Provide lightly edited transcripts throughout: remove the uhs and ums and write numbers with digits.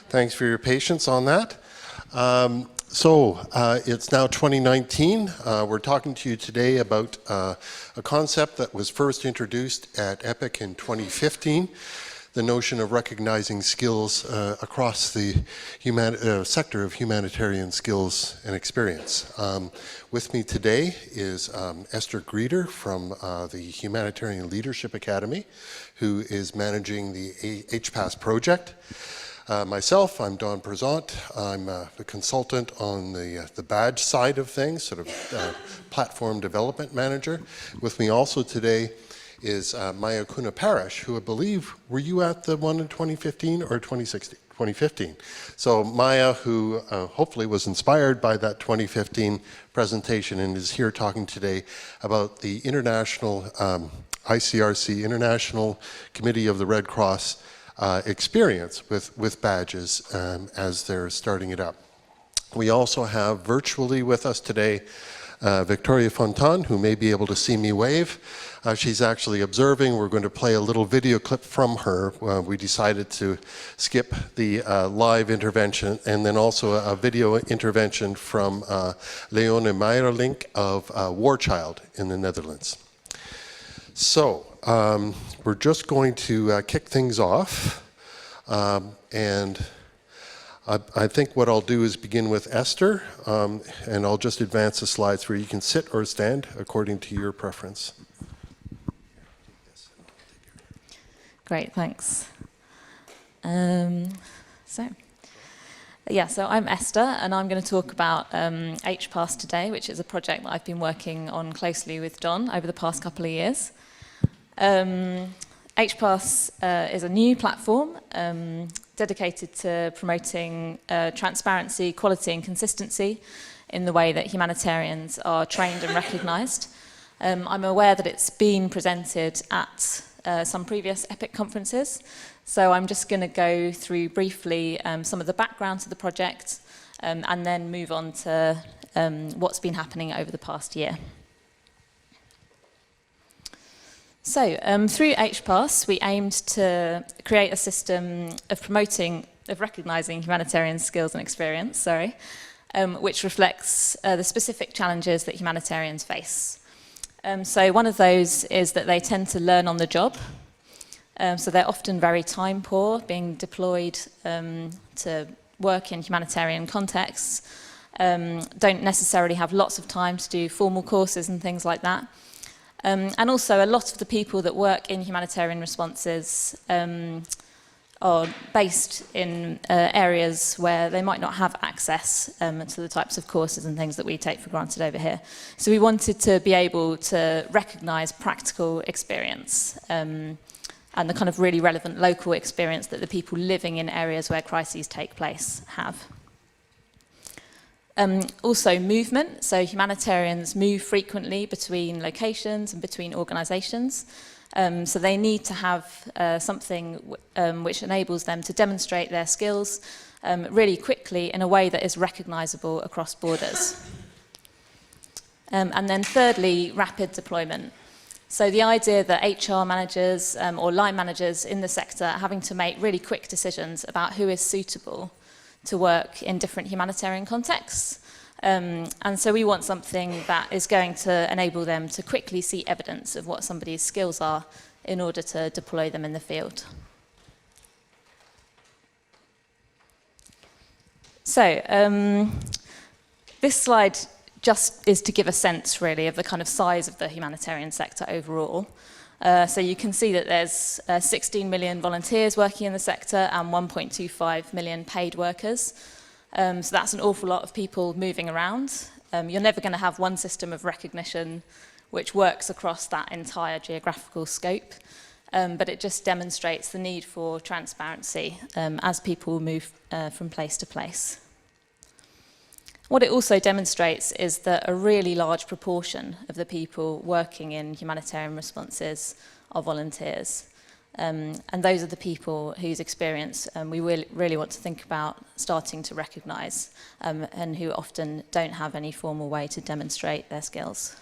Thanks for your patience on that. It's now 2019. We're talking to you today about a concept that was first introduced at ePIC in 2015, the notion of recognizing skills across the sector of humanitarian skills and experience. With me today is Esther Grieder from the Humanitarian Leadership Academy, who is managing the HPAS project. Myself, I'm Presant. I'm a consultant on the badge side of things, sort of platform development manager. With me also today is Maja Kuna-Parrish, who I believe, were you at the one in 2015 or 2016? 2015. So Maja, who hopefully was inspired by that 2015 presentation and is here talking today about the international ICRC, International Committee of the Red Cross, experience with badges as they're starting it up. We also have virtually with us today Victoria Fontan, who may be able to see me wave. She's actually observing. We're going to play a little video clip from her. We decided to skip the live intervention and then also a video intervention from Leone Meijerlink of War Child in the Netherlands. So we're just going to kick things off, and I think what I'll do is begin with Esther, and I'll just advance the slides where you can sit or stand according to your preference. Great, thanks. So I'm Esther, and I'm going to talk about HPAS today, which is a project that I've been working on closely with Don over the past couple of years. HPAS is a new platform dedicated to promoting transparency, quality and consistency in the way that humanitarians are trained and recognised. I'm aware that it's been presented at some previous ePIC conferences, so I'm just going to go through briefly some of the background to the project and then move on to what's been happening over the past year. So, through HPAS, we aimed to create a system of recognising humanitarian skills and experience, which reflects the specific challenges that humanitarians face. So one of those is that they tend to learn on the job. So they're often very time poor, being deployed to work in humanitarian contexts, don't necessarily have lots of time to do formal courses and things like that. And also a lot of the people that work in humanitarian responses are based in areas where they might not have access to the types of courses and things that we take for granted over here. So we wanted to be able to recognise practical experience and the kind of really relevant local experience that the people living in areas where crises take place have. Also movement, so humanitarians move frequently between locations and between organisations. So they need to have something which enables them to demonstrate their skills really quickly in a way that is recognisable across borders. And then thirdly, rapid deployment. So the idea that HR managers or line managers in the sector are having to make really quick decisions about who is suitable to work in different humanitarian contexts. And so we want something that is going to enable them to quickly see evidence of what somebody's skills are in order to deploy them in the field. So this slide just is to give a sense really of the kind of size of the humanitarian sector overall. So you can see that there's 16 million volunteers working in the sector and 1.25 million paid workers. So that's an awful lot of people moving around. You're never going to have one system of recognition which works across that entire geographical scope, but it just demonstrates the need for transparency as people move from place to place. What it also demonstrates is that a really large proportion of the people working in humanitarian responses are volunteers. And those are the people whose experience we really want to think about starting to recognise and who often don't have any formal way to demonstrate their skills.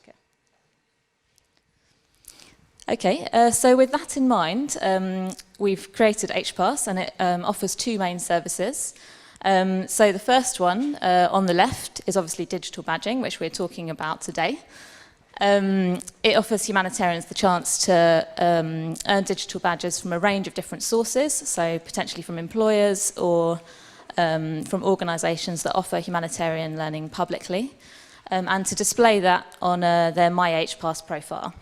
Okay. Okay, so with that in mind, we've created HPass, and it offers two main services. So the first one on the left is obviously digital badging, which we're talking about today. It offers humanitarians the chance to earn digital badges from a range of different sources, so potentially from employers or from organisations that offer humanitarian learning publicly, and to display that on their My HPass profile,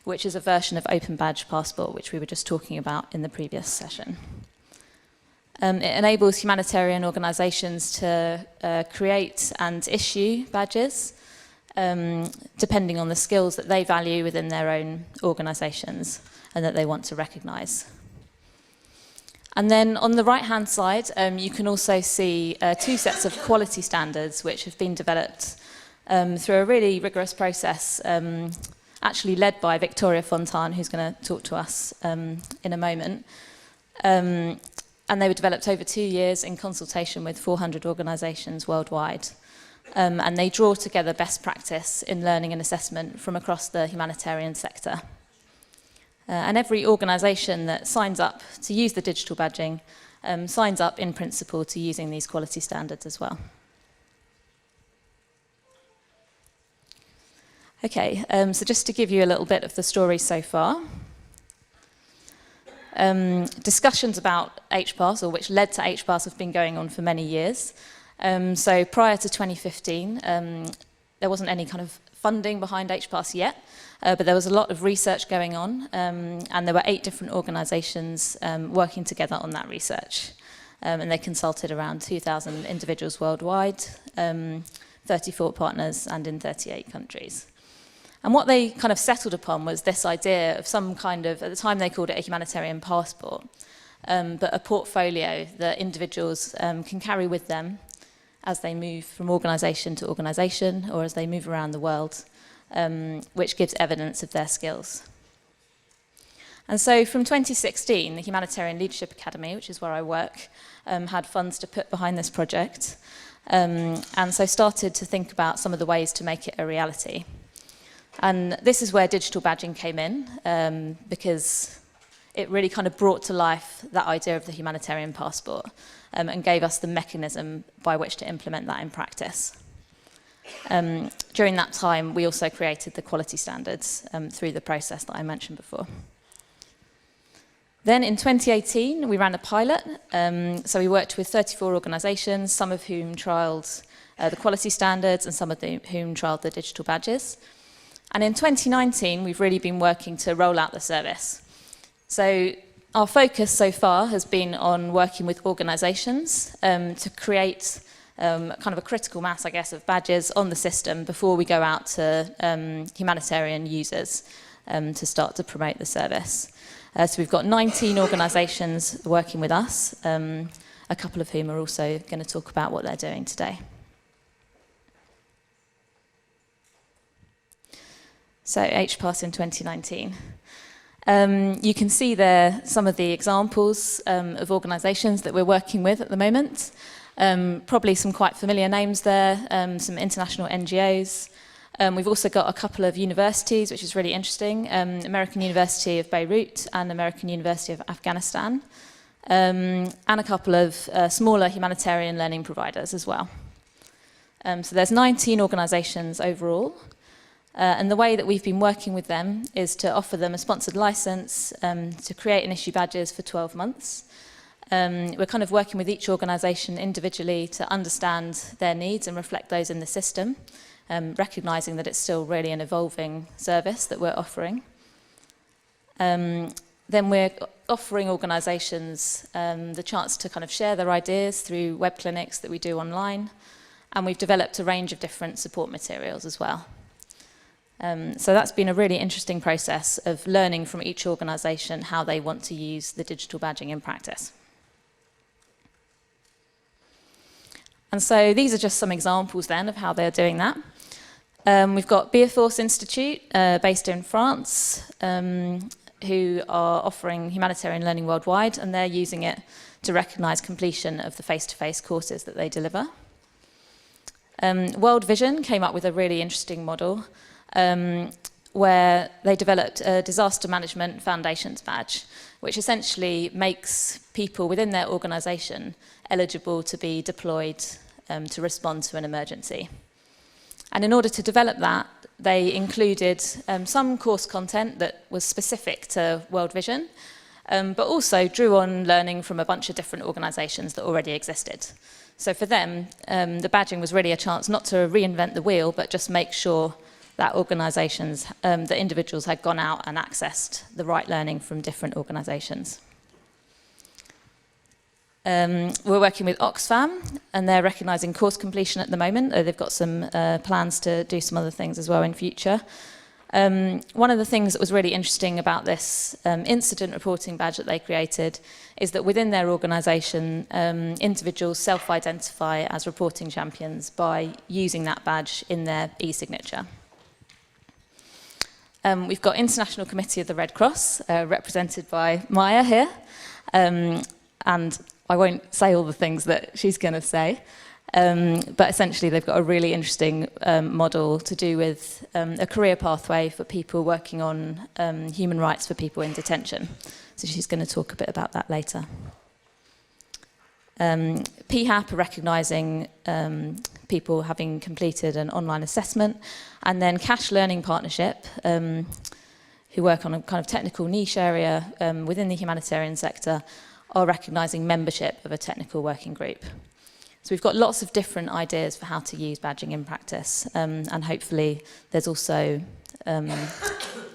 which is a version of Open Badge Passport, which we were just talking about in the previous session. It enables humanitarian organisations to create and issue badges, depending on the skills that they value within their own organisations and that they want to recognise. And then on the right-hand side, you can also see two sets of quality standards which have been developed through a really rigorous process, actually led by Victoria Fontan, who's going to talk to us in a moment. And they were developed over 2 years in consultation with 400 organisations worldwide. And they draw together best practice in learning and assessment from across the humanitarian sector. And every organisation that signs up to use the digital badging signs up in principle to using these quality standards as well. Okay, so just to give you a little bit of the story so far. Discussions about HPass, or which led to HPass, have been going on for many years. So prior to 2015, there wasn't any kind of funding behind HPass yet, but there was a lot of research going on, and there were 8 different organisations working together on that research. And they consulted around 2,000 individuals worldwide, 34 partners, and in 38 countries. And what they kind of settled upon was this idea of some kind of, at the time they called it a humanitarian passport, but a portfolio that individuals can carry with them as they move from organisation to organisation or as they move around the world, which gives evidence of their skills. And so from 2016, the Humanitarian Leadership Academy, which is where I work, had funds to put behind this project, and so started to think about some of the ways to make it a reality. And this is where digital badging came in, because it really kind of brought to life that idea of the humanitarian passport, and gave us the mechanism by which to implement that in practice. During that time, we also created the quality standards through the process that I mentioned before. Then in 2018, we ran a pilot. So we worked with 34 organisations, some of whom trialled the quality standards and some of whom trialled the digital badges. And in 2019, we've really been working to roll out the service. So our focus so far has been on working with organisations to create kind of a critical mass, I guess, of badges on the system before we go out to humanitarian users to start to promote the service. So we've got 19 organisations working with us, a couple of whom are also going to talk about what they're doing today. So HPass in 2019. You can see there some of the examples of organisations that we're working with at the moment. Probably some quite familiar names there, some international NGOs. We've also got a couple of universities, which is really interesting, American University of Beirut and American University of Afghanistan, and a couple of smaller humanitarian learning providers as well. So there's 19 organisations overall. And the way that we've been working with them is to offer them a sponsored license to create and issue badges for 12 months. We're kind of working with each organisation individually to understand their needs and reflect those in the system, recognising that it's still really an evolving service that we're offering. Then we're offering organisations the chance to kind of share their ideas through web clinics that we do online, and we've developed a range of different support materials as well. So that's been a really interesting process of learning from each organisation how they want to use the digital badging in practice. And so these are just some examples then of how they're doing that. We've got Beerforce Institute, based in France, who are offering humanitarian learning worldwide, and they're using it to recognise completion of the face-to-face courses that they deliver. World Vision came up with a really interesting model where they developed a disaster management foundations badge, which essentially makes people within their organisation eligible to be deployed to respond to an emergency. And in order to develop that, they included some course content that was specific to World Vision, but also drew on learning from a bunch of different organisations that already existed. So for them, the badging was really a chance not to reinvent the wheel, but just make sure that organisations, that individuals had gone out and accessed the right learning from different organisations. We're working with Oxfam, and they're recognising course completion at the moment. They've got some plans to do some other things as well in future. One of the things that was really interesting about this incident reporting badge that they created is that within their organisation, individuals self-identify as reporting champions by using that badge in their e-signature. We've got International Committee of the Red Cross, represented by Maja here, and I won't say all the things that she's going to say, but essentially they've got a really interesting model to do with a career pathway for people working on human rights for people in detention. So she's going to talk a bit about that later. PHAP are recognising people having completed an online assessment, and then Cash Learning Partnership, who work on a kind of technical niche area within the humanitarian sector, are recognising membership of a technical working group. So we've got lots of different ideas for how to use badging in practice, and hopefully there's also the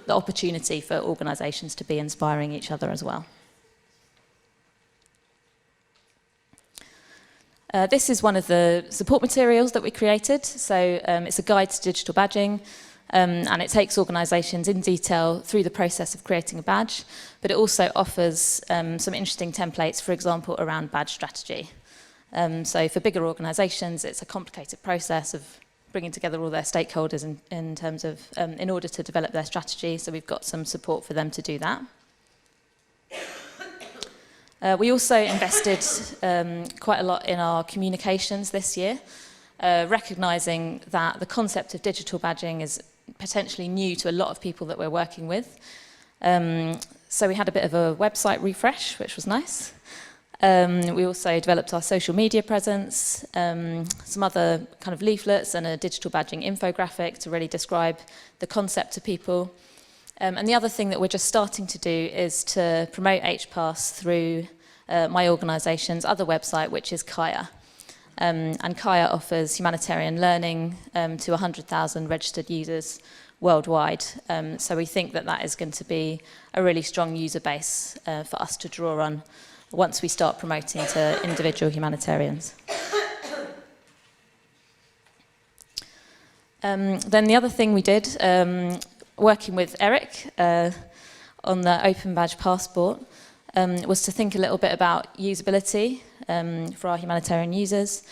opportunity for organisations to be inspiring each other as well. This is one of the support materials that we created. So it's a guide to digital badging, and it takes organisations in detail through the process of creating a badge, but it also offers some interesting templates, for example, around badge strategy. So for bigger organisations, it's a complicated process of bringing together all their stakeholders in terms of, in order to develop their strategy, so we've got some support for them to do that. We also invested quite a lot in our communications this year, recognising that the concept of digital badging is potentially new to a lot of people that we're working with. So we had a bit of a website refresh, which was nice. We also developed our social media presence, some other kind of leaflets and a digital badging infographic to really describe the concept to people. And the other thing that we're just starting to do is to promote HPass through my organisation's other website, which is Kaya. And Kaya offers humanitarian learning to 100,000 registered users worldwide. So we think that that is going to be a really strong user base for us to draw on once we start promoting to individual humanitarians. Then the other thing we did, working with Eric on the Open Badge Passport, was to think a little bit about usability for our humanitarian users.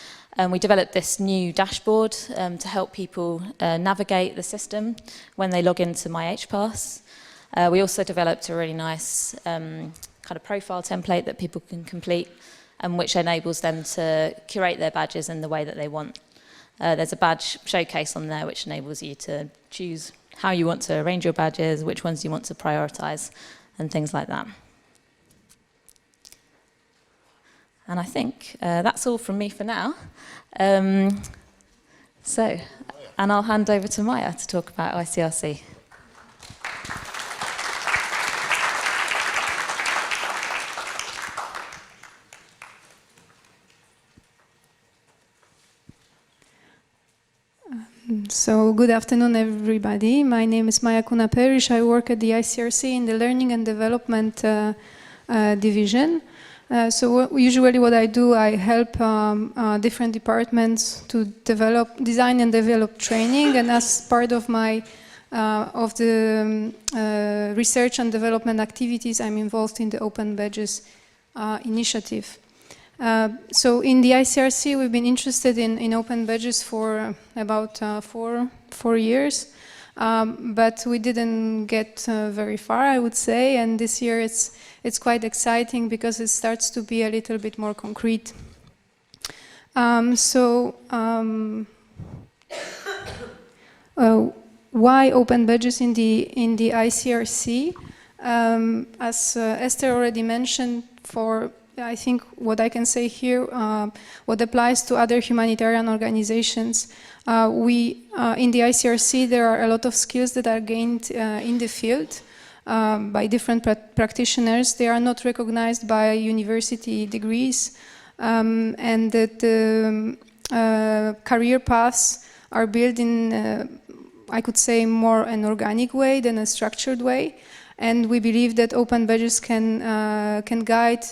We developed this new dashboard to help people navigate the system when they log into My HPass. We also developed a really nice kind of profile template that people can complete, which enables them to curate their badges in the way that they want. There's a badge showcase on there which enables you to choose how you want to arrange your badges, which ones you want to prioritise, and things like that. And I think that's all from me for now. And I'll hand over to Maja to talk about ICRC. So good afternoon, everybody. My name is Maja Kuna-Parrish. I work at the ICRC in the Learning and Development division. So usually what I do, I help different departments to design and develop training, and as part of my research and development activities, I'm involved in the Open Badges initiative. So in the ICRC, we've been interested in Open Badges for about 4 years, but we didn't get very far, I would say, and this year it's quite exciting because it starts to be a little bit more concrete. why open badges in the ICRC? As Esther already mentioned, for I think what I can say here, what applies to other humanitarian organizations, in the ICRC there are a lot of skills that are gained in the field by different practitioners. They are not recognized by university degrees, and that career paths are built in, I could say, more an organic way than a structured way. And we believe that open badges can guide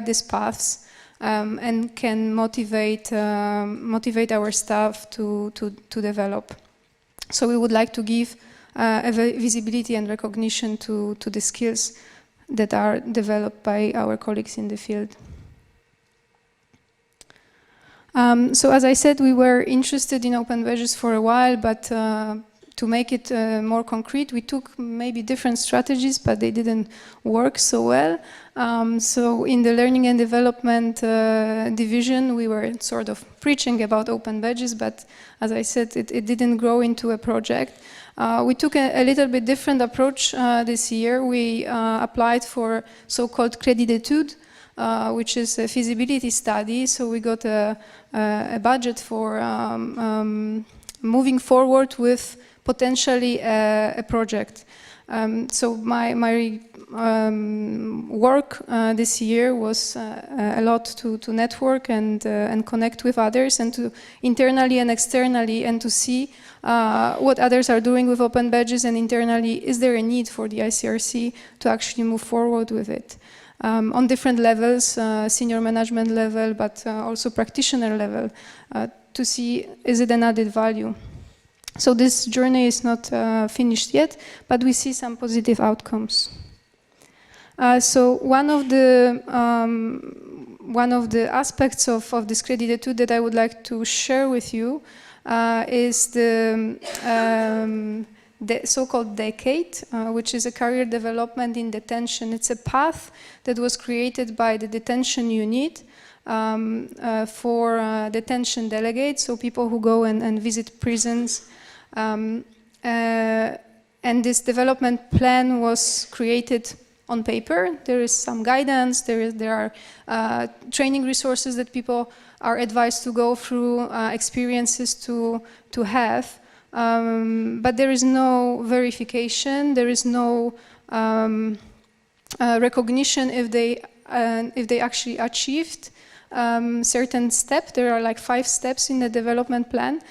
these paths and can motivate our staff to develop. So we would like to give visibility and recognition to the skills that are developed by our colleagues in the field. So as I said, we were interested in open badges for a while, but to make it more concrete, we took maybe different strategies, but they didn't work so well. So in the Learning and Development division, we were sort of preaching about open badges, but as I said, it didn't grow into a project. We took a little bit different approach this year. We applied for so-called crédit d'études, which is a feasibility study. So we got a budget for moving forward with potentially a project. So my work this year was a lot to network and connect with others, and to internally and externally, and to see what others are doing with open badges, and internally, is there a need for the ICRC to actually move forward with it? On different levels, senior management level, but also practitioner level, to see, is it an added value? So this journey is not finished yet, but we see some positive outcomes. So one of the aspects of this crédit d'études that I would like to share with you is the so-called decade, which is a career development in detention. It's a path that was created by the detention unit for detention delegates, so people who go and visit prisons. And this development plan was created on paper. There is some guidance, there are training resources that people are advised to go through, experiences to have. But there is no verification, there is no recognition if they actually achieved certain steps. There are like 5 steps in the development plan.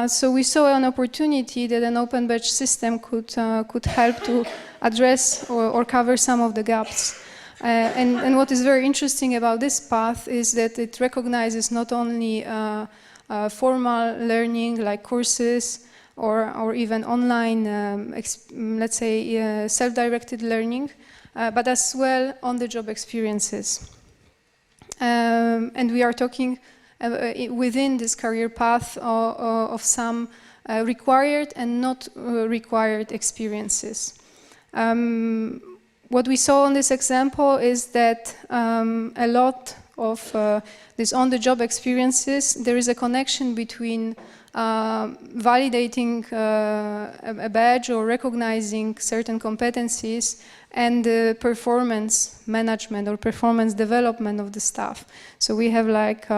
So we saw an opportunity that an open badge system could help to address or cover some of the gaps. And what is very interesting about this path is that it recognizes not only formal learning like courses or even online, let's say, self-directed learning, but as well on-the-job experiences. And we are talking within this career path of some required and not required experiences. What we saw on this example is that a lot of these on-the-job experiences, there is a connection between validating a badge or recognizing certain competencies and the performance management or performance development of the staff. So we have like,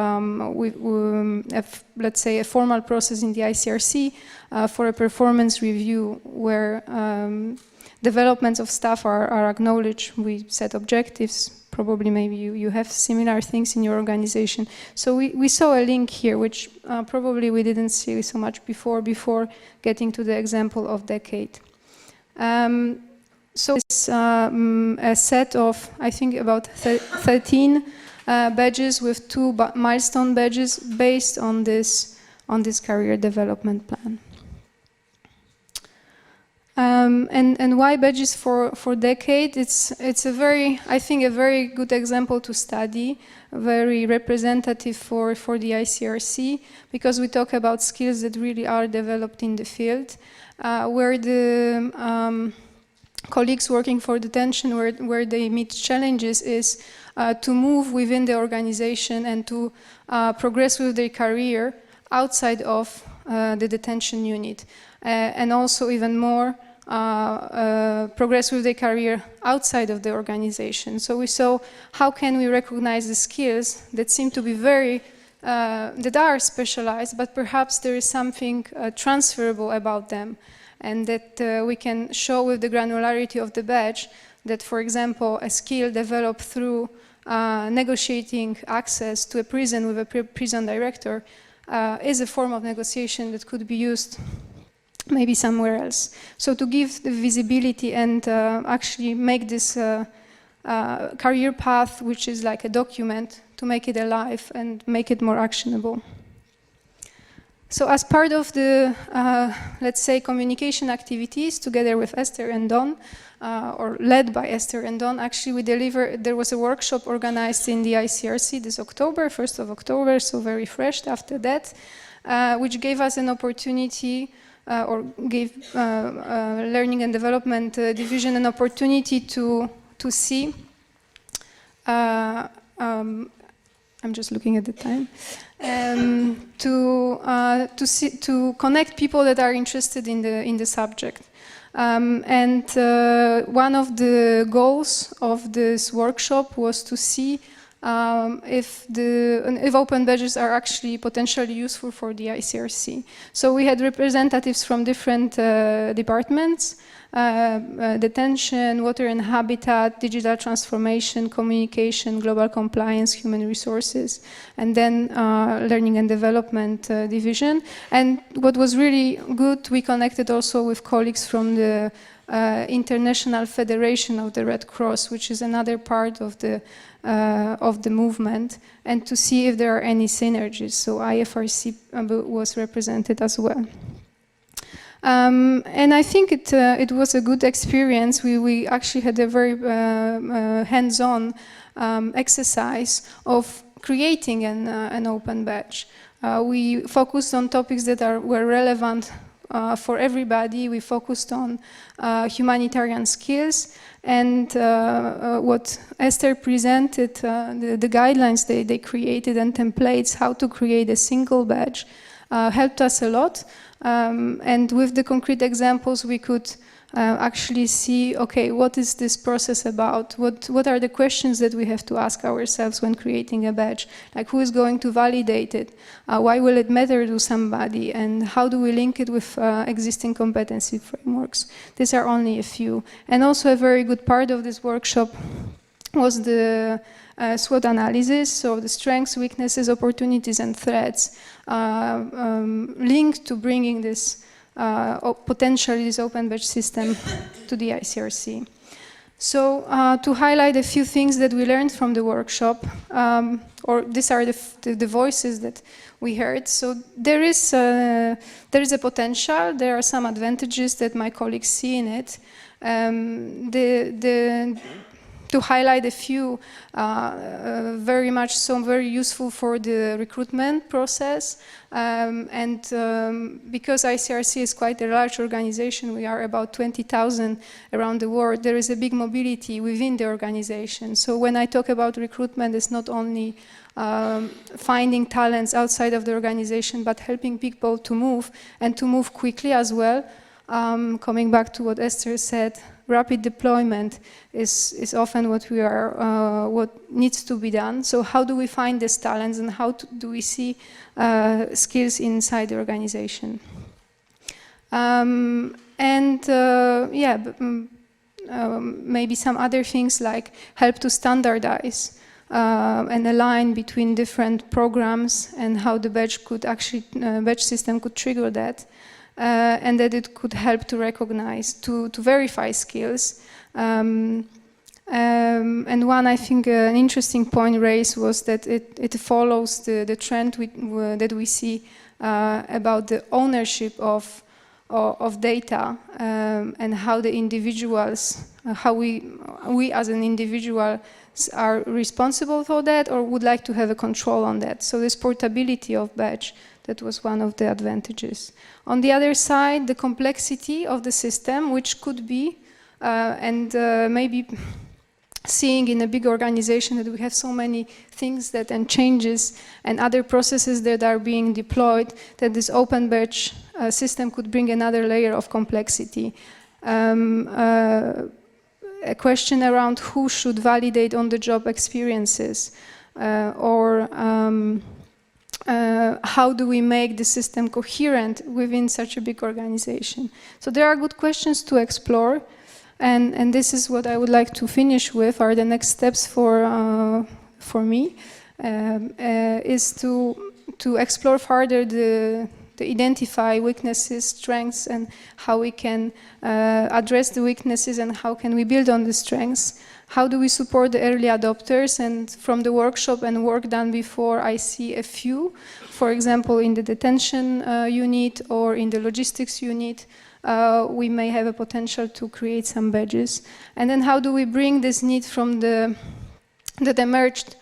let's say, a formal process in the ICRC for a performance review where developments of staff are acknowledged. We set objectives. Probably maybe you have similar things in your organization. So we saw a link here, which probably we didn't see so much before getting to the example of decade. So it's a set of, I think, about 13 badges with 2 milestone badges based on this career development plan. And why badges for decade? It's a very, I think, a very good example to study, very representative for the ICRC, because we talk about skills that really are developed in the field, where the colleagues working for detention, where they meet challenges is to move within the organization and to progress with their career outside of the detention unit. and also even more progress with their career outside of the organization. So we saw how can we recognize the skills that seem to be very, that are specialized, but perhaps there is something transferable about them, and that we can show with the granularity of the badge that, for example, a skill developed through negotiating access to a prison with a prison director is a form of negotiation that could be used maybe somewhere else. So to give the visibility and actually make this career path, which is like a document, to make it alive and make it more actionable. So as part of the, let's say, communication activities together with Esther and Don, or led by Esther and Don, actually there was a workshop organized in the ICRC this October, 1st of October, so very fresh after that, which gave us an opportunity, or gave Learning and Development Division an opportunity to see, I'm just looking at the time, to connect people that are interested in the subject. And one of the goals of this workshop was to see if open badges are actually potentially useful for the ICRC. So we had representatives from different departments, detention, water and habitat, digital transformation, communication, global compliance, human resources, and then Learning and Development Division. And what was really good, we connected also with colleagues from the International Federation of the Red Cross, which is another part of the movement, and to see if there are any synergies. So IFRC was represented as well. And I think it was a good experience. We actually had a very hands-on exercise of creating an open badge. We focused on topics that were relevant for everybody. We focused on humanitarian skills, and what Esther presented, the guidelines they created and templates how to create a single badge helped us a lot. And with the concrete examples, we could actually see, okay, what is this process about? What are the questions that we have to ask ourselves when creating a badge? Like, who is going to validate it? Why will it matter to somebody? And how do we link it with existing competency frameworks? These are only a few. And also a very good part of this workshop was the SWOT analysis, so the strengths, weaknesses, opportunities, and threats linked to bringing this potentially this open badge system to the ICRC. So to highlight a few things that we learned from the workshop, or these are the voices that we heard. So there is a potential. There are some advantages that my colleagues see in it. To highlight a few, very useful for the recruitment process. And because ICRC is quite a large organization, we are about 20,000 around the world, there is a big mobility within the organization. So when I talk about recruitment, it's not only finding talents outside of the organization, but helping people to move, and to move quickly as well. Coming back to what Esther said, rapid deployment is often what needs to be done. So how do we find these talents, and how do we see skills inside the organization? Maybe some other things like help to standardize and align between different programs, and how the badge system could trigger that. And that it could help to recognize, to verify skills. And one, I think, an interesting point raised was that it follows the trend that we see about the ownership of data, and how the individuals, how we as an individual are responsible for that, or would like to have a control on that. So this portability of badge, that was one of the advantages. On the other side, the complexity of the system, which could be, and maybe seeing in a big organization that we have so many things that and changes and other processes that are being deployed, that this open badge system could bring another layer of complexity. A question around who should validate on-the-job experiences, or how do we make the system coherent within such a big organization? So there are good questions to explore, and this is what I would like to finish with, are the next steps for me, is to explore further to identify weaknesses, strengths, and how we can address the weaknesses and how can we build on the strengths. How do we support the early adopters? And from the workshop and work done before, I see a few. For example, in the detention unit or in the logistics unit, we may have a potential to create some badges. And then how do we bring this need from that emerged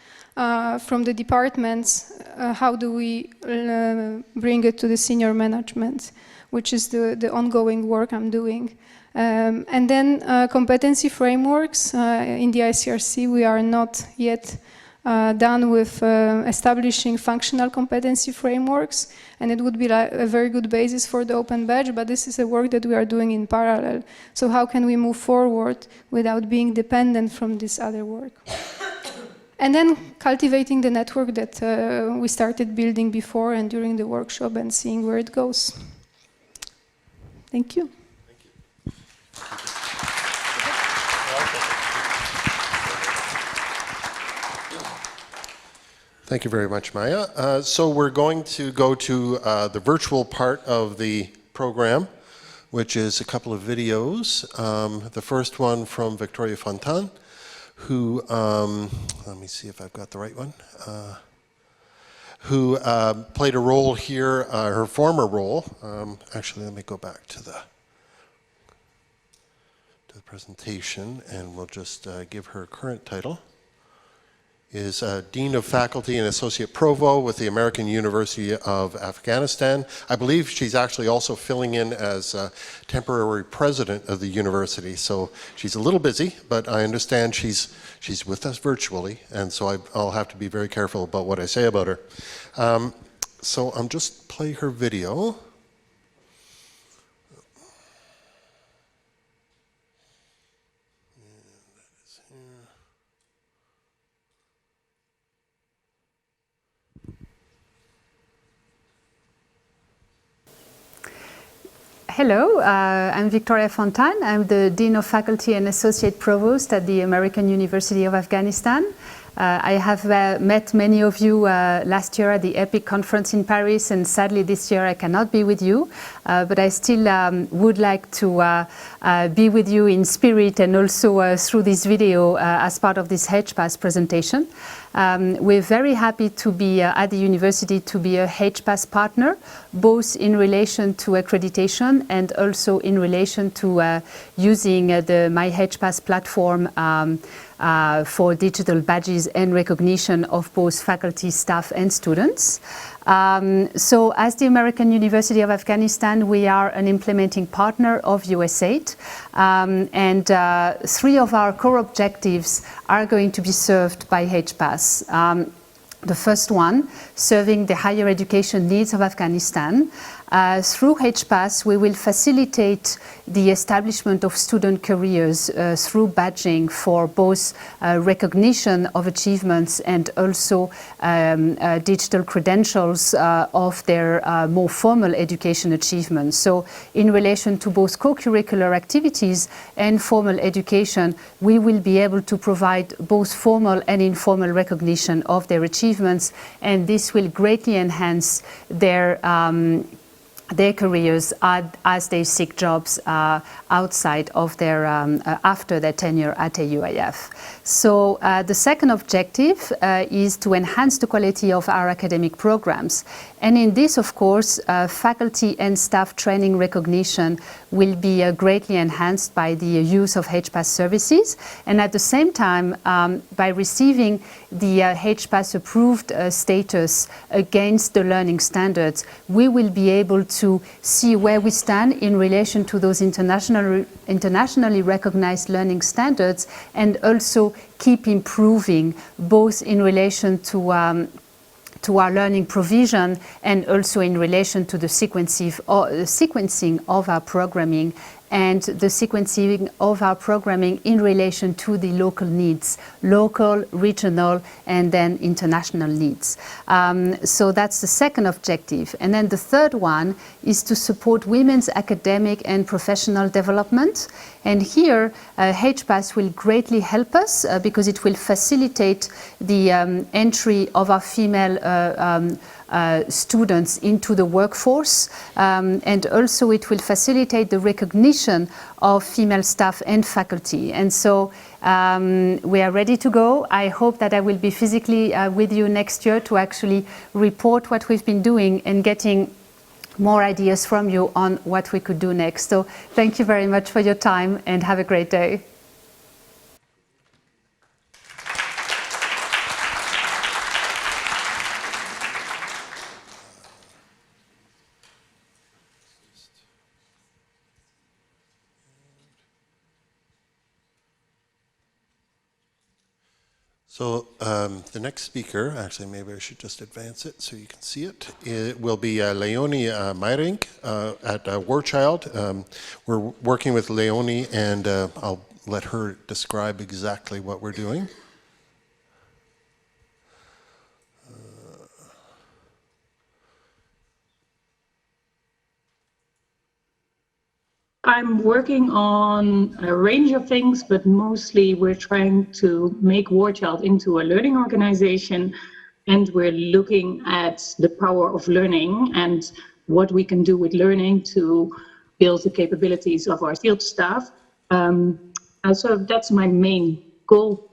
from the departments, how do we bring it to the senior management, which is the ongoing work I'm doing. And then competency frameworks. In the ICRC, we are not yet done with establishing functional competency frameworks, and it would be like a very good basis for the open badge, but this is a work that we are doing in parallel. So how can we move forward without being dependent from this other work? And then cultivating the network that we started building before and during the workshop and seeing where it goes. Thank you. Thank you very much, Maja. So we're going to go to the virtual part of the program, which is a couple of videos. The first one from Victoria Fontan, who, let me see if I've got the right one, who played a role here, her former role. Actually, let me go back to the presentation, and we'll just give her current title. Is Dean of Faculty and Associate Provost with the American University of Afghanistan. I believe she's actually also filling in as temporary president of the university, so she's a little busy, but I understand she's with us virtually, and so I'll have to be very careful about what I say about her. So I'm just play her video. Hello, I'm Victoria Fontan. I'm the Dean of Faculty and Associate Provost at the American University of Afghanistan. I have met many of you last year at the ePIC conference in Paris, and sadly this year I cannot be with you, but I still would like to be with you in spirit and also through this video as part of this HPAS presentation. We're very happy to be at the university to be a HPAS partner, both in relation to accreditation and also in relation to using the My HPAS platform for digital badges and recognition of both faculty, staff and students. So as the American University of Afghanistan, we are an implementing partner of USAID, and three of our core objectives are going to be served by HPAS. The first one, serving the higher education needs of Afghanistan. Through HPAS, we will facilitate the establishment of student careers through badging for both recognition of achievements and also digital credentials of their more formal education achievements. So in relation to both co-curricular activities and formal education, we will be able to provide both formal and informal recognition of their achievements, and this will greatly enhance their careers as they seek jobs outside of their, after their tenure at AUIF. So the second objective is to enhance the quality of our academic programs. And in this, of course, faculty and staff training recognition will be greatly enhanced by the use of HPAS services. And at the same time, by receiving the HPAS approved status against the learning standards, we will be able to see where we stand in relation to those internationally recognized learning standards, and also keep improving both in relation to our learning provision and also in relation to the sequencing of our programming and the sequencing of our programming in relation to the local needs, local, regional, and then international needs. So that's the second objective. And then the third one is to support women's academic and professional development. And here, HPAS will greatly help us because it will facilitate the entry of our female students into the workforce, and also it will facilitate the recognition of female staff and faculty. And so we are ready to go. I hope that I will be physically with you next year to actually report what we've been doing and getting more ideas from you on what we could do next. So thank you very much for your time and have a great day. So the next speaker, actually maybe I should just advance it so you can see it. It will be Leonie Meyrink at War Child. We're working with Leonie, and I'll let her describe exactly what we're doing. I'm working on a range of things, but mostly we're trying to make War Child into a learning organization, and we're looking at the power of learning and what we can do with learning to build the capabilities of our field staff. So that's my main goal.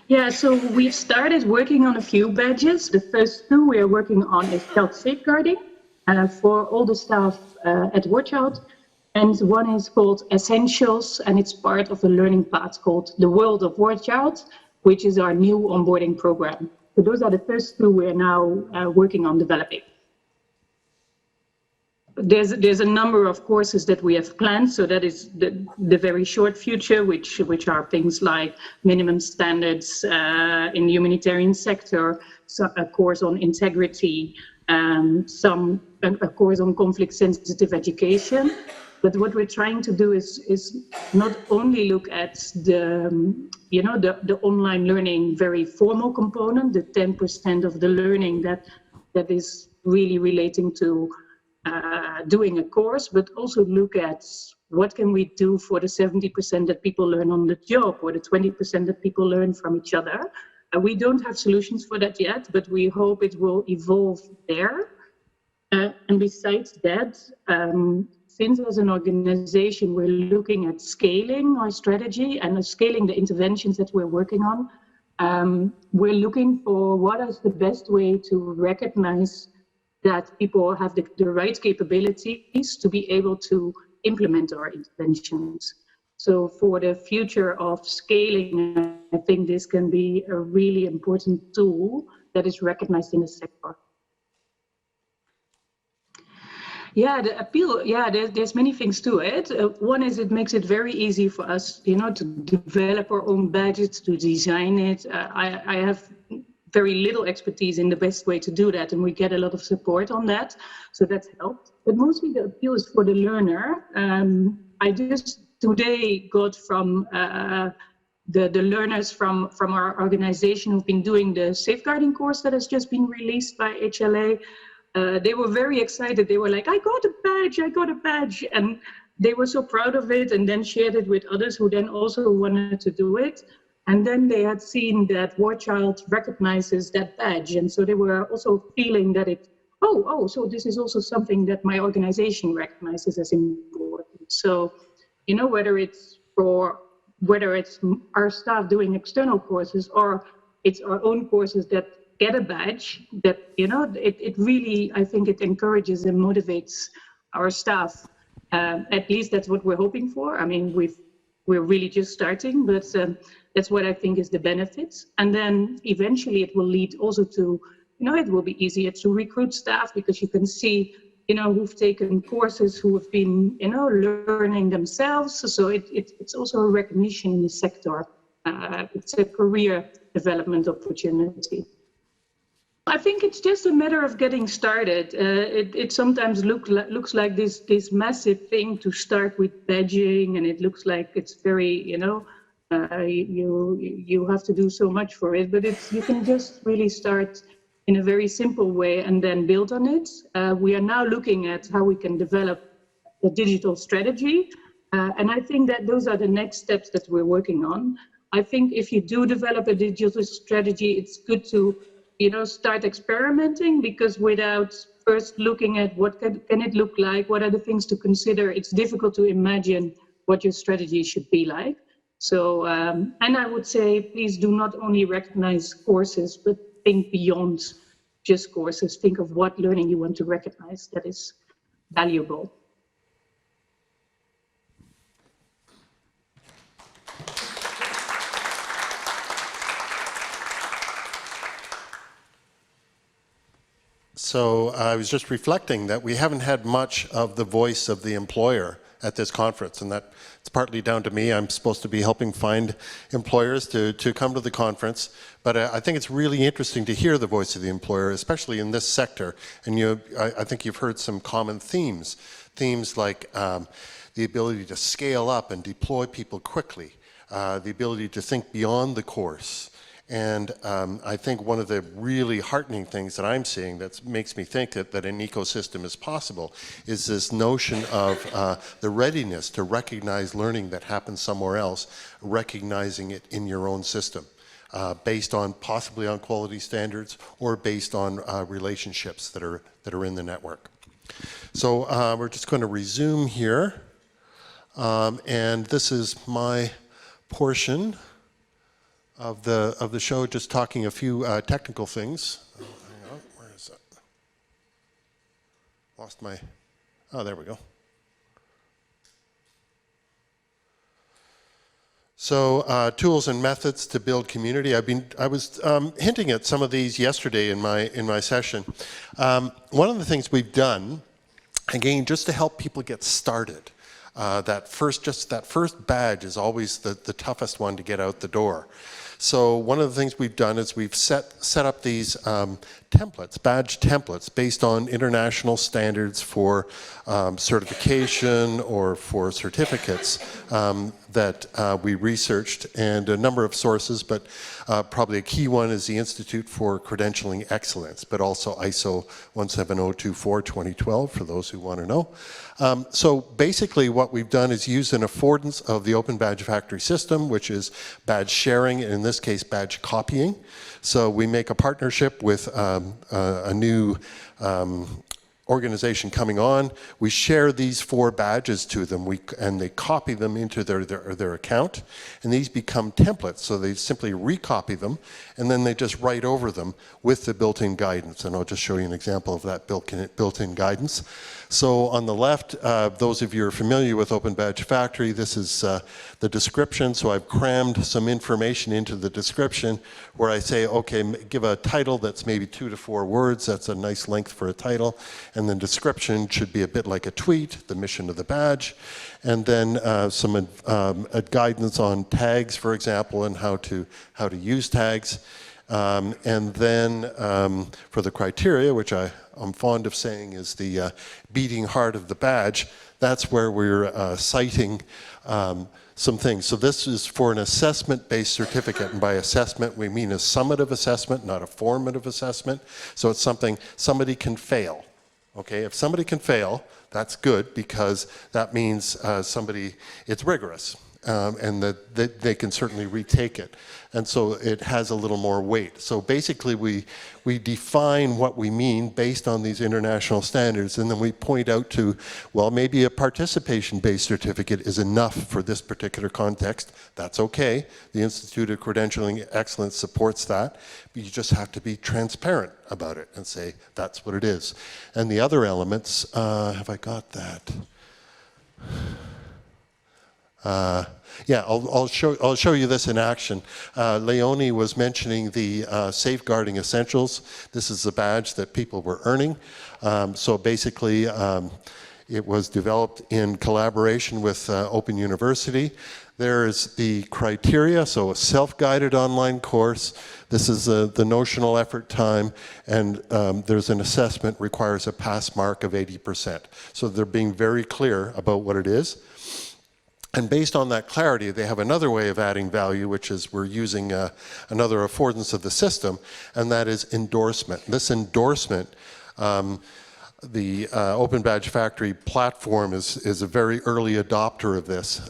Yeah, so we've started working on a few badges. The first two we are working on is child safeguarding for all the staff at War Child. And one is called Essentials, and it's part of a learning path called The World of War Child, which is our new onboarding program. So those are the first two we're now working on developing. There's a number of courses that we have planned, so that is the very short future, which are things like minimum standards in the humanitarian sector, so a course on integrity, a course on conflict-sensitive education. But what we're trying to do is not only look at the online learning very formal component, the 10% of the learning that is really relating to doing a course, but also look at what can we do for the 70% that people learn on the job, or the 20% that people learn from each other. We don't have solutions for that yet, but we hope it will evolve there. And besides that, since as an organization we're looking at scaling our strategy and scaling the interventions that we're working on, we're looking for what is the best way to recognize that people have the right capabilities to be able to implement our interventions. So for the future of scaling, I think this can be a really important tool that is recognized in the sector. Yeah, the appeal, yeah, there's many things to it. One is it makes it very easy for us, to develop our own badges, to design it. I have very little expertise in the best way to do that, and we get a lot of support on that, so that's helped. But mostly the appeal is for the learner. I just today got from the learners from our organization who've been doing the safeguarding course that has just been released by HLA. They were very excited. They were like, I got a badge. And they were so proud of it, and then shared it with others who then also wanted to do it. And then they had seen that War Child recognizes that badge. And so they were also feeling that so this is also something that my organization recognizes as important. So, whether it's our staff doing external courses, or it's our own courses that get a badge, that, you know, it really, I think it encourages and motivates our staff. At least that's what we're hoping for. I mean, we're really just starting, but that's what I think is the benefits. And then eventually it will lead also to, you know, it will be easier to recruit staff, because you can see, you know, who've taken courses, who have been, you know, learning themselves. So it's also a recognition in the sector. It's a career development opportunity. I think it's just a matter of getting started. It sometimes looks like this massive thing to start with badging, and it looks like it's very, you know, you have to do so much for it. But you can just really start in a very simple way and then build on it. We are now looking at how we can develop a digital strategy, and I think that those are the next steps that we're working on. I think if you do develop a digital strategy, it's good to, you know, start experimenting, because without first looking at what can it look like, what are the things to consider, it's difficult to imagine what your strategy should be like. So, and I would say, please do not only recognize courses, but think beyond just courses. Think of what learning you want to recognize that is valuable. So I was just reflecting that we haven't had much of the voice of the employer at this conference, and that it's partly down to me. I'm supposed to be helping find employers to come to the conference, but I think it's really interesting to hear the voice of the employer, especially in this sector. And I think you've heard some common themes like the ability to scale up and deploy people quickly, the ability to think beyond the course. And I think one of the really heartening things that I'm seeing that makes me think that an ecosystem is possible is this notion of the readiness to recognize learning that happens somewhere else, recognizing it in your own system, based on possibly on quality standards or based on relationships that are in the network. So we're just going to resume here, and this is my portion of the show, just talking a few technical things. Hang on, where is that? Lost my, oh, there we go. So tools and methods to build community. I was hinting at some of these yesterday in my session. One of the things we've done, again, just to help people get started. That first badge is always the toughest one to get out the door. So one of the things we've done is we've set up these templates, badge templates, based on international standards for certification or for certificates that we researched, and a number of sources, but probably a key one is the Institute for Credentialing Excellence, but also ISO 17024-2012 for those who want to know. So basically what we've done is use an affordance of the Open Badge Factory system, which is badge sharing, and in this case badge copying. So we make a partnership with a new organization coming on. We share these 4 badges to them, and they copy them into their account, and these become templates. So they simply recopy them, and then they just write over them with the built-in guidance. And I'll just show you an example of that built-in guidance. So on the left, those of you who are familiar with Open Badge Factory, this is the description. So I've crammed some information into the description where I say, okay, give a title that's maybe 2 to 4 words. That's a nice length for a title. And the description should be a bit like a tweet, the mission of the badge. And then some guidance on tags, for example, and how to use tags. And then for the criteria, which I'm fond of saying is the beating heart of the badge, that's where we're citing some things. So this is for an assessment-based certificate, and by assessment we mean a summative assessment, not a formative assessment. So it's something somebody can fail. Okay, if somebody can fail, that's good, because that means it's rigorous. and that they can certainly retake it. And so it has a little more weight. So basically we define what we mean based on these international standards, and then we point out to, well, maybe a participation-based certificate is enough for this particular context. That's okay. The Institute of Credentialing Excellence supports that, but you just have to be transparent about it and say, that's what it is. And the other elements, have I got that? Yeah, I'll show you this in action. Leonie was mentioning the safeguarding essentials. This is the badge that people were earning. So basically, it was developed in collaboration with Open University. There's the criteria, so a self-guided online course. This is the notional effort time, and there's an assessment requires a pass mark of 80%. So they're being very clear about what it is. And based on that clarity, they have another way of adding value, which is we're using another affordance of the system, and that is endorsement. This endorsement, the Open Badge Factory platform is a very early adopter of this.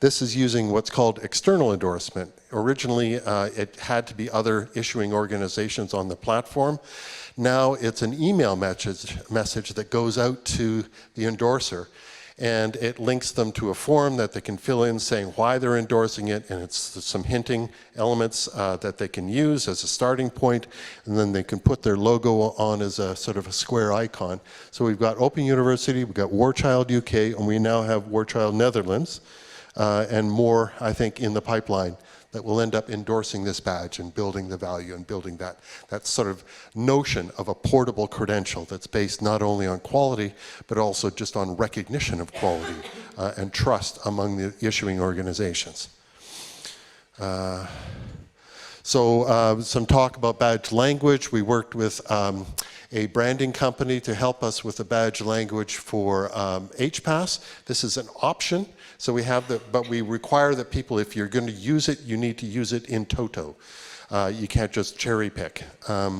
This is using what's called external endorsement. Originally, it had to be other issuing organizations on the platform. Now it's an email message that goes out to the endorser, and it links them to a form that they can fill in saying why they're endorsing it, and it's some hinting elements that they can use as a starting point, and then they can put their logo on as a sort of a square icon. So we've got Open University, we've got War Child UK, and we now have War Child Netherlands, and more, I think, in the pipeline that will end up endorsing this badge and building the value and building that sort of notion of a portable credential that's based not only on quality, but also just on recognition of quality and trust among the issuing organizations. Some talk about badge language. We worked with a branding company to help us with the badge language for HPAS. This is an option. So we have but we require that people, if you're going to use it, you need to use it in toto. You can't just cherry pick.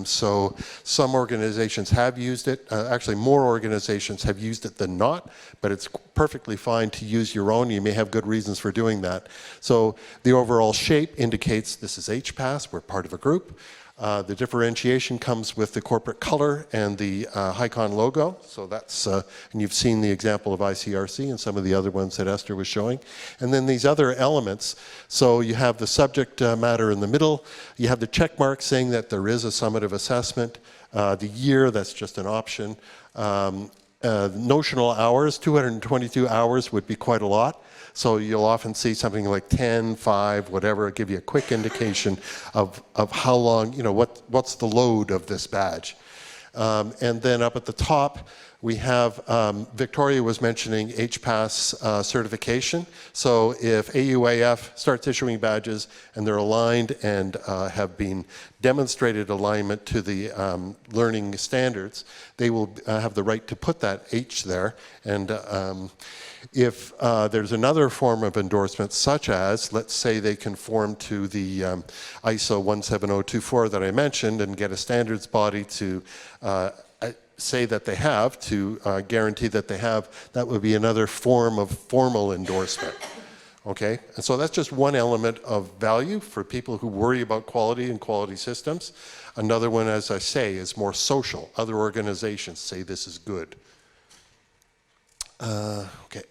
So some organizations have used it. Actually, more organizations have used it than not, but it's perfectly fine to use your own. You may have good reasons for doing that. So the overall shape indicates this is HPAS. We're part of a group. The differentiation comes with the corporate color and the HICON logo. So that's, and you've seen the example of ICRC and some of the other ones that Esther was showing. And then these other elements. So you have the subject matter in the middle. You have the check mark saying that there is a summative assessment. The year, that's just an option. Notional hours, 222 hours would be quite a lot. So you'll often see something like 10, 5, whatever, give you a quick indication of how long, you know, what's the load of this badge. And then up at the top, we have, Victoria was mentioning HPAS certification. So if AUAF starts issuing badges and they're aligned and have been demonstrated alignment to the learning standards, they will have the right to put that H there. And if there's another form of endorsement, such as, let's say they conform to the ISO 17024 that I mentioned and get a standards body to say that they have, to guarantee that they have, that would be another form of formal endorsement. Okay, and so that's just one element of value for people who worry about quality and quality systems. Another one, as I say, is more social. Other organizations say this is good. Okay.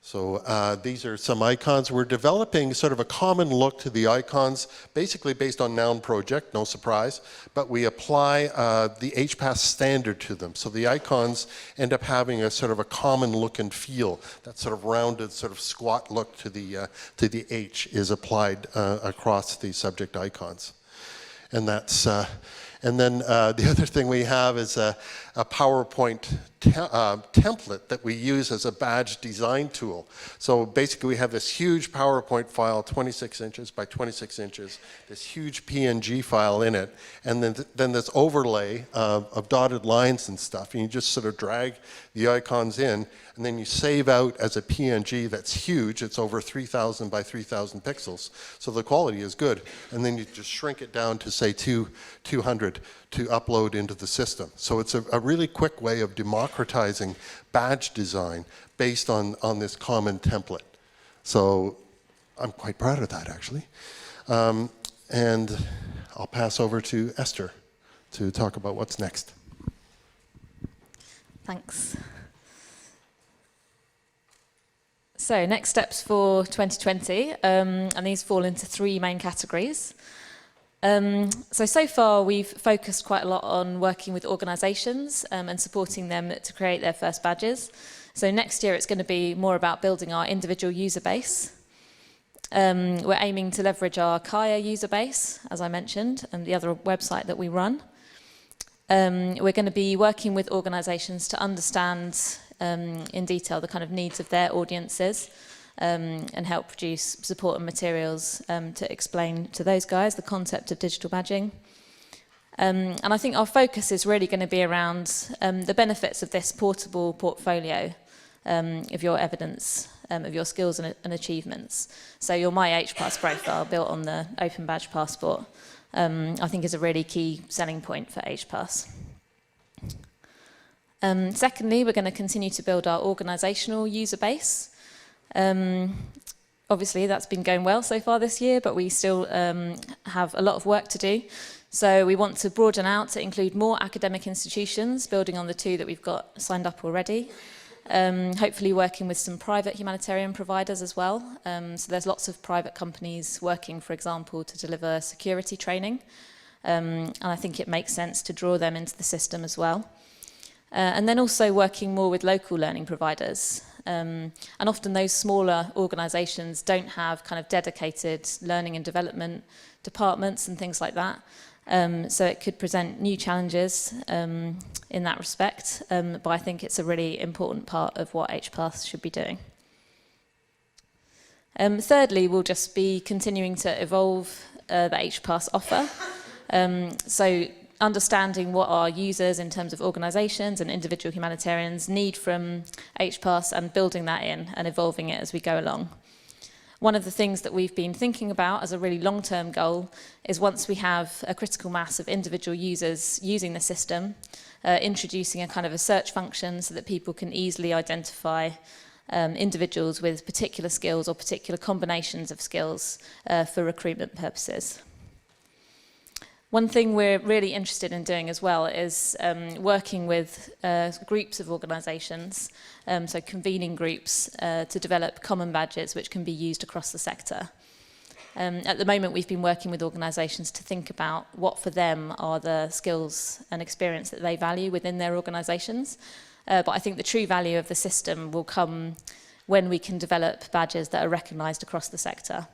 So these are some icons. We're developing sort of a common look to the icons, basically based on Noun Project, no surprise, but we apply the HPAS standard to them. So the icons end up having a sort of a common look and feel. That sort of rounded, sort of squat look to the H is applied across the subject icons. And that's, and then the other thing we have is a PowerPoint template that we use as a badge design tool. So basically we have this huge PowerPoint file, 26 inches by 26 inches, this huge PNG file in it, and then this overlay of dotted lines and stuff. And you just sort of drag the icons in, and then you save out as a PNG that's huge. It's over 3,000 by 3,000 pixels. So the quality is good. And then you just shrink it down to, say, 200 to upload into the system. So it's a really quick way of democratizing badge design based on this common template. So I'm quite proud of that, actually. And I'll pass over to Esther to talk about what's next. Thanks. So next steps for 2020, and these fall into three main categories. So far we've focused quite a lot on working with organisations and supporting them to create their first badges. So next year it's going to be more about building our individual user base. We're aiming to leverage our Kaya user base, as I mentioned, and the other website that we run. We're going to be working with organisations to understand in detail the kind of needs of their audiences and help produce support and materials to explain to those guys the concept of digital badging. And I think our focus is really going to be around the benefits of this portable portfolio of your evidence, of your skills and achievements. So your My HPass profile built on the Open Badge Passport, I think is a really key selling point for HPass. Secondly, we're going to continue to build our organisational user base. Obviously, that's been going well so far this year, but we still have a lot of work to do. So we want to broaden out to include more academic institutions, building on the two that we've got signed up already. Hopefully working with some private humanitarian providers as well. So there's lots of private companies working, for example, to deliver security training. And I think it makes sense to draw them into the system as well. And then also working more with local learning providers. And often those smaller organisations don't have kind of dedicated learning and development departments and things like that. So it could present new challenges in that respect, but I think it's a really important part of what HPass should be doing. Thirdly, we'll just be continuing to evolve the HPass offer. So understanding what our users in terms of organisations and individual humanitarians need from HPass and building that in and evolving it as we go along. One of the things that we've been thinking about as a really long-term goal is once we have a critical mass of individual users using the system, introducing a kind of a search function so that people can easily identify individuals with particular skills or particular combinations of skills for recruitment purposes. One thing we're really interested in doing as well is working with groups of organisations, so convening groups to develop common badges which can be used across the sector. At the moment we've been working with organisations to think about what for them are the skills and experience that they value within their organisations. But I think the true value of the system will come when we can develop badges that are recognised across the sector.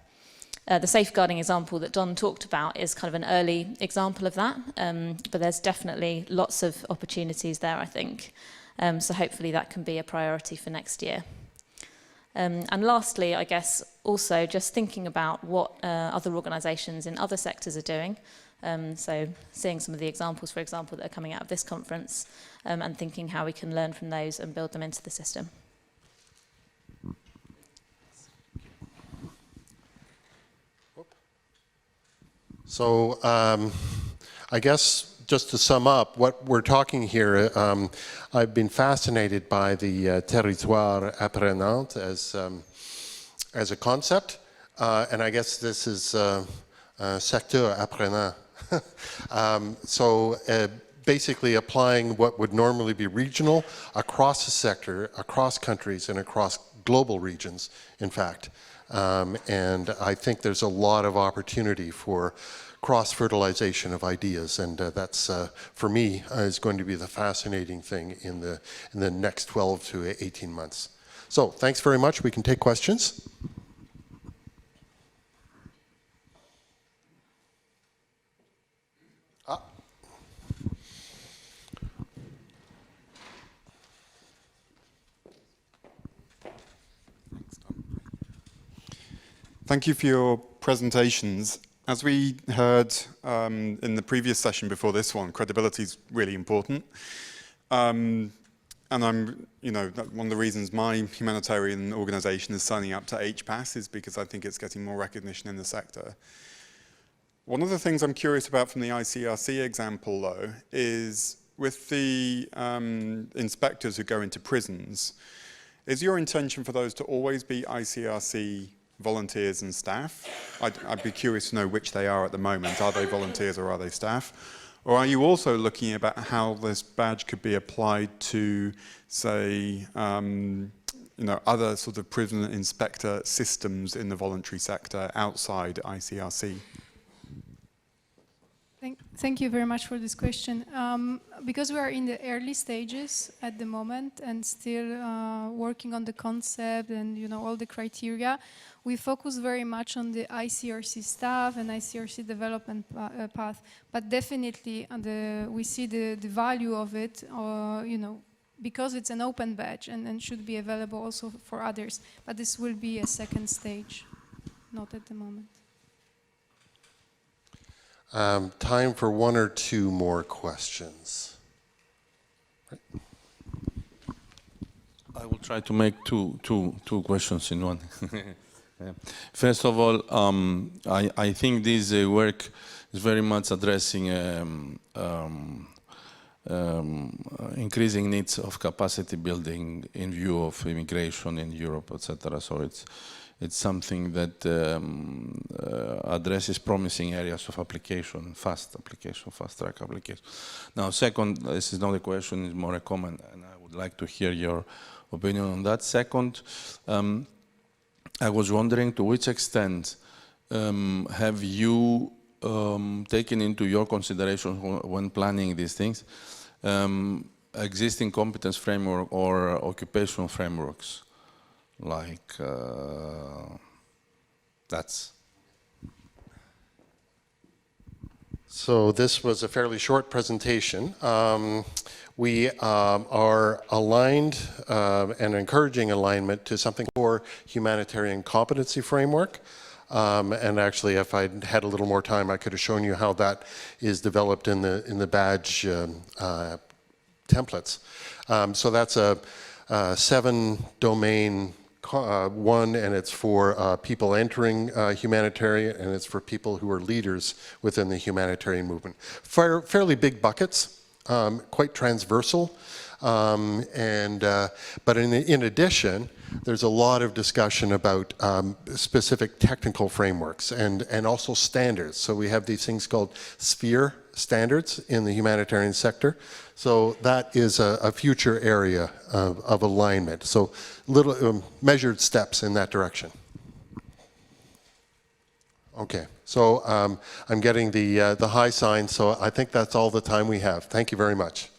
The safeguarding example that Don talked about is kind of an early example of that, but there's definitely lots of opportunities there, I think. So hopefully that can be a priority for next year. And lastly, I guess also just thinking about what other organisations in other sectors are doing. So seeing some of the examples, for example, that are coming out of this conference and thinking how we can learn from those and build them into the system. So I guess just to sum up what we're talking here, I've been fascinated by the territoire apprenant as a concept, and I guess this is secteur apprenant. So basically applying what would normally be regional across the sector, across countries, and across global regions, in fact. And I think there's a lot of opportunity for cross-fertilization of ideas, and that's, for me, is going to be the fascinating thing in the next 12 to 18 months. So, thanks very much. We can take questions. Thank you for your presentations. As we heard in the previous session before this one, credibility is really important. And I'm, one of the reasons my humanitarian organization is signing up to HPass is because I think it's getting more recognition in the sector. One of the things I'm curious about from the ICRC example, though, is with the inspectors who go into prisons, Is your intention for those to always be ICRC volunteers and staff? I'd be curious to know which they are at the moment. Are they volunteers or are they staff? Or are you also looking about how this badge could be applied to, say, other sort of prison inspector systems in the voluntary sector outside ICRC? Thank you very much for this question. Because we are in the early stages at the moment and still working on the concept and all the criteria, we focus very much on the ICRC staff and ICRC development path. But definitely, we see the value of it, because it's an open badge and should be available also for others. But this will be a second stage, not at the moment. Time for one or two more questions. Right. I will try to make two questions in one. First of all, I think this work is very much addressing increasing needs of capacity building in view of immigration in Europe, etc. So it's something that addresses promising areas of application, fast track application. Now, second, this is not a question, it's more a comment, and I would like to hear your opinion on that. Second, I was wondering to which extent have you taken into your consideration when planning these things existing competence framework or occupational frameworks? Like that's. So this was a fairly short presentation. We are aligned and encouraging alignment to something for humanitarian competency framework. And actually, if I'd had a little more time, I could have shown you how that is developed in the badge templates. So that's a 7-domain one, and it's for people entering humanitarian, and it's for people who are leaders within the humanitarian movement. Fairly big buckets, quite transversal, but in addition, there's a lot of discussion about specific technical frameworks and also standards. So we have these things called sphere standards in the humanitarian sector. So that is a future area of alignment. So little measured steps in that direction. Okay, so I'm getting the high sign, so I think that's all the time we have. Thank you very much.